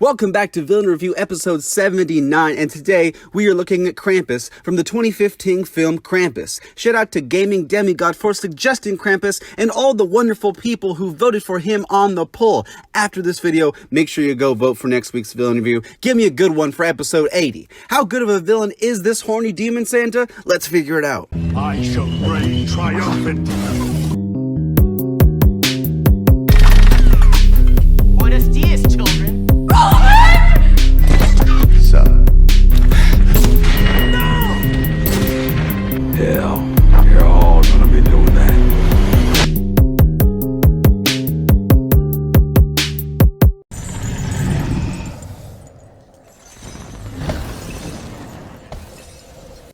Welcome back to Villain Review episode 79, and today we are looking at Krampus from the 2015 film Krampus. Shout out to Gaming Demigod for suggesting Krampus and all the wonderful people who voted for him on the poll. After this video, make sure you go vote for next week's Villain Review. Give me a good one for episode 80. How good of a villain is this horny demon Santa? Let's figure it out. I shall reign triumphant. Buenos dias, children. So. Hell, you're all gonna be doing that.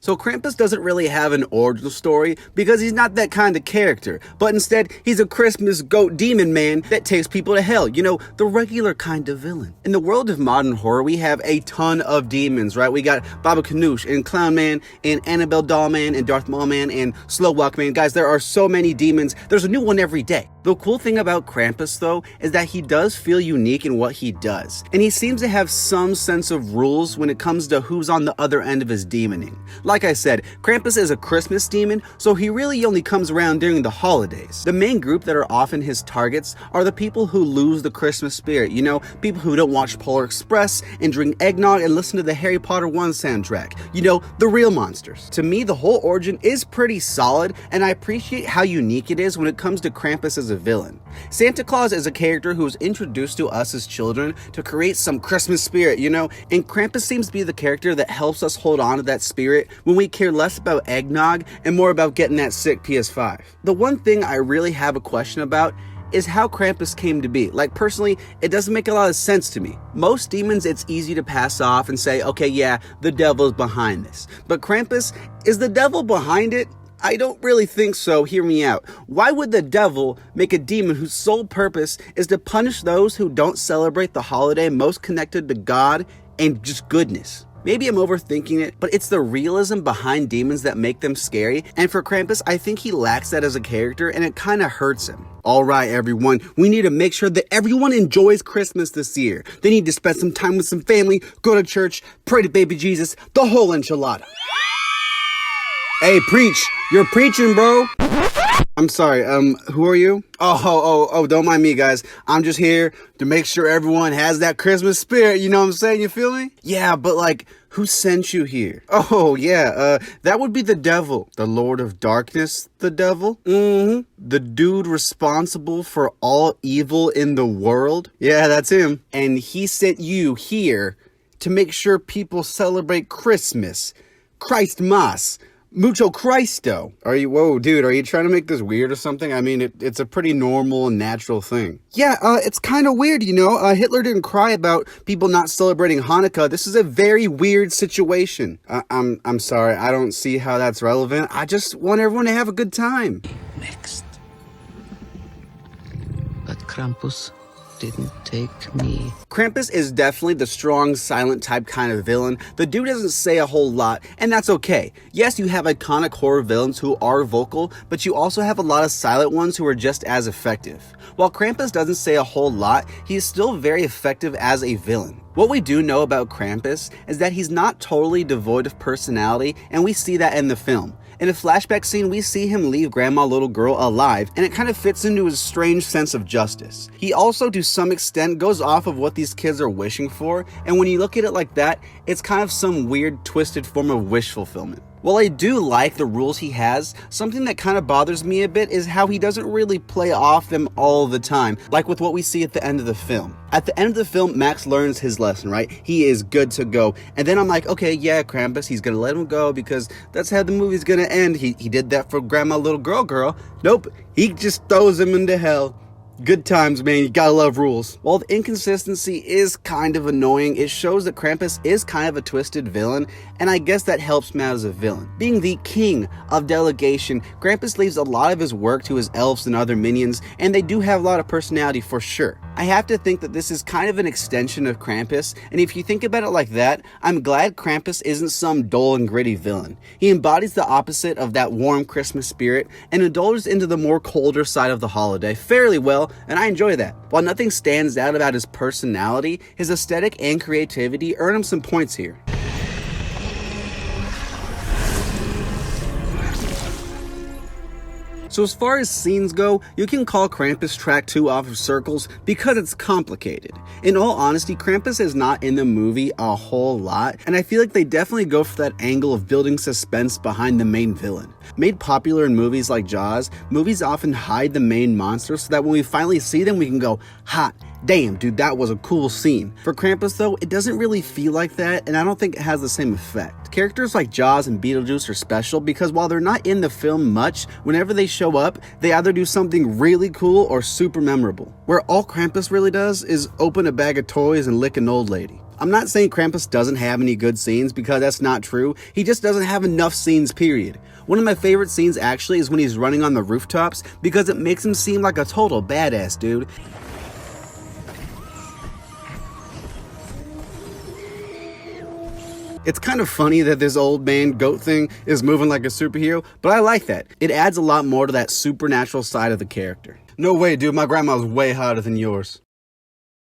So Krampus doesn't really have an origin story because he's not that kind of character, but instead he's a Christmas goat demon man that takes people to hell, you know, the regular kind of villain. In the world of modern horror, we have a ton of demons, right? We got Baba Ganoush and Clown Man and Annabelle Doll Man and Darth Maul Man and Slow Walk Man. Guys, there are so many demons. There's a new one every day. The cool thing about Krampus, though, is that he does feel unique in what he does, and he seems to have some sense of rules when it comes to who's on the other end of his demoning. Like I said, Krampus is a Christmas demon, so he really only comes around during the holidays. The main group that are often his targets are the people who lose the Christmas spirit, you know, people who don't watch Polar Express and drink eggnog and listen to the Harry Potter 1 soundtrack, you know, the real monsters. To me, the whole origin is pretty solid, and I appreciate how unique it is when it comes to Krampus as a villain. Santa Claus is a character who was introduced to us as children to create some Christmas spirit, you know, and Krampus seems to be the character that helps us hold on to that spirit when we care less about eggnog and more about getting that sick PS5. The one thing I really have a question about is how Krampus came to be. Like, personally, it doesn't make a lot of sense to me. Most demons, it's easy to pass off and say, okay, yeah, the devil's behind this. But Krampus, is the devil behind it? I don't really think so. Hear me out. Why would the devil make a demon whose sole purpose is to punish those who don't celebrate the holiday most connected to God and just goodness? Maybe I'm overthinking it, but it's the realism behind demons that make them scary, and for Krampus, I think he lacks that as a character, and it kind of hurts him. Alright everyone, we need to make sure that everyone enjoys Christmas this year. They need to spend some time with some family, go to church, pray to baby Jesus, the whole enchilada. Hey, preach! You're preaching, bro! I'm sorry, who are you? Oh, don't mind me, guys. I'm just here to make sure everyone has that Christmas spirit, you know what I'm saying? You feel me? Yeah, but like, who sent you here? Oh, yeah, that would be the devil. The Lord of Darkness, the devil? The dude responsible for all evil in the world? Yeah, that's him. And he sent you here to make sure people celebrate Christmas. Christmas. Mucho Cristo. Whoa, dude, are you trying to make this weird or something? I mean, it's a pretty normal and natural thing. Yeah, it's kind of weird, you know? Hitler didn't cry about people not celebrating Hanukkah. This is a very weird situation. I'm sorry, I don't see how that's relevant. I just want everyone to have a good time. Next. But Krampus didn't take me. Krampus is definitely the strong, silent type kind of villain. The dude doesn't say a whole lot, and that's okay. Yes, you have iconic horror villains who are vocal, but you also have a lot of silent ones who are just as effective. While Krampus doesn't say a whole lot, he is still very effective as a villain. What we do know about Krampus is that he's not totally devoid of personality, and we see that in the film. In a flashback scene, we see him leave Grandma Little Girl alive, and it kind of fits into his strange sense of justice. He also, to some extent, goes off of what these kids are wishing for, and when you look at it like that, it's kind of some weird, twisted form of wish fulfillment. While I do like the rules he has, something that kind of bothers me a bit is how he doesn't really play off them all the time, like with what we see at the end of the film. At the end of the film, Max learns his lesson, right? He is good to go. And then I'm like, okay, yeah, Krampus, he's gonna let him go because that's how the movie's gonna end. He did that for Grandma Little Girl. Nope, he just throws him into hell. Good times, man. You gotta love rules. While the inconsistency is kind of annoying, it shows that Krampus is kind of a twisted villain, and I guess that helps him out as a villain. Being the king of delegation, Krampus leaves a lot of his work to his elves and other minions, and they do have a lot of personality for sure. I have to think that this is kind of an extension of Krampus, and if you think about it like that, I'm glad Krampus isn't some dull and gritty villain. He embodies the opposite of that warm Christmas spirit and indulges into the more colder side of the holiday fairly well, well, and I enjoy that. While nothing stands out about his personality, his aesthetic and creativity earn him some points here. So as far as scenes go, you can call Krampus Track 2 off of Circles because it's complicated. In all honesty, Krampus is not in the movie a whole lot, and I feel like they definitely go for that angle of building suspense behind the main villain. Made popular in movies like Jaws, movies often hide the main monster so that when we finally see them, we can go, hot damn, dude, that was a cool scene. For Krampus though, it doesn't really feel like that, and I don't think it has the same effect. Characters like Jaws and Beetlejuice are special because while they're not in the film much, whenever they show up, they either do something really cool or super memorable. Where all Krampus really does is open a bag of toys and lick an old lady. I'm not saying Krampus doesn't have any good scenes because that's not true, he just doesn't have enough scenes, period. One of my favorite scenes actually is when he's running on the rooftops because it makes him seem like a total badass, dude. It's kind of funny that this old man goat thing is moving like a superhero, but I like that. It adds a lot more to that supernatural side of the character. No way, dude, my grandma's way hotter than yours.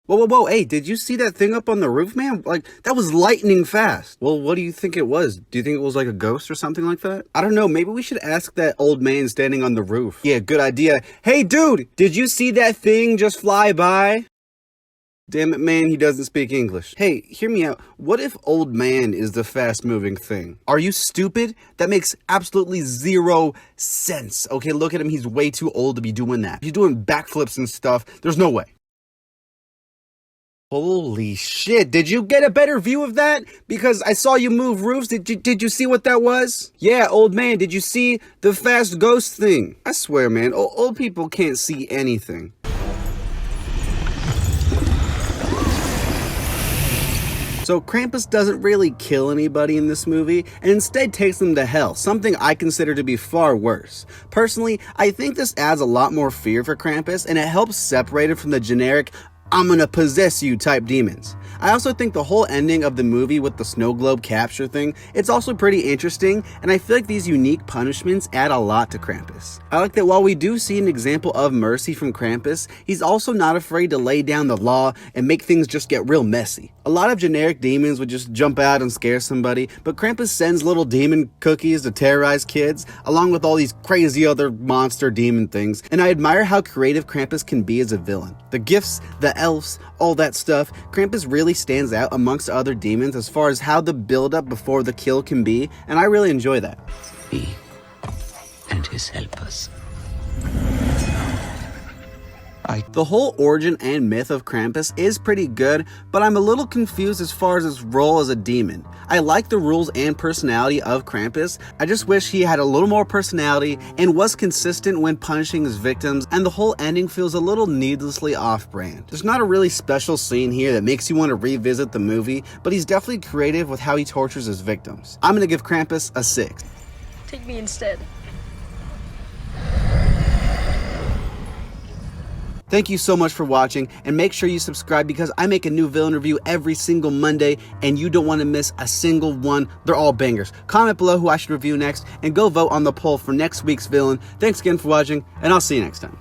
Whoa, hey, did you see that thing up on the roof, man? Like, that was lightning fast. Well, what do you think it was? Do you think it was like a ghost or something like that? I don't know, maybe we should ask that old man standing on the roof. Yeah, good idea. Hey, dude, did you see that thing just fly by? Damn it, man, he doesn't speak English. Hey, hear me out. What if old man is the fast-moving thing? Are you stupid? That makes absolutely zero sense. Okay, look at him. He's way too old to be doing that. He's doing backflips and stuff. There's no way. Holy shit, did you get a better view of that? Because I saw you move roofs. Did you see what that was? Yeah, old man, did you see the fast ghost thing? I swear, man, old people can't see anything. So Krampus doesn't really kill anybody in this movie, and instead takes them to hell, something I consider to be far worse. Personally, I think this adds a lot more fear for Krampus, and it helps separate it from the generic, I'm gonna possess you type demons. I also think the whole ending of the movie with the snow globe capture thing, it's also pretty interesting, and I feel like these unique punishments add a lot to Krampus. I like that while we do see an example of mercy from Krampus, he's also not afraid to lay down the law and make things just get real messy. A lot of generic demons would just jump out and scare somebody, but Krampus sends little demon cookies to terrorize kids, along with all these crazy other monster demon things, and I admire how creative Krampus can be as a villain. The gifts, the elves, all that stuff, Krampus really stands out amongst other demons as far as how the build-up before the kill can be, and I really enjoy that. He and his helpers. The whole origin and myth of Krampus is pretty good, but I'm a little confused as far as his role as a demon. I like the rules and personality of Krampus, I just wish he had a little more personality and was consistent when punishing his victims, and the whole ending feels a little needlessly off-brand. There's not a really special scene here that makes you want to revisit the movie, but he's definitely creative with how he tortures his victims. I'm gonna give Krampus a 6. Take me instead. Thank you so much for watching, and make sure you subscribe because I make a new villain review every single Monday, and you don't want to miss a single one. They're all bangers. Comment below who I should review next, and go vote on the poll for next week's villain. Thanks again for watching, and I'll see you next time.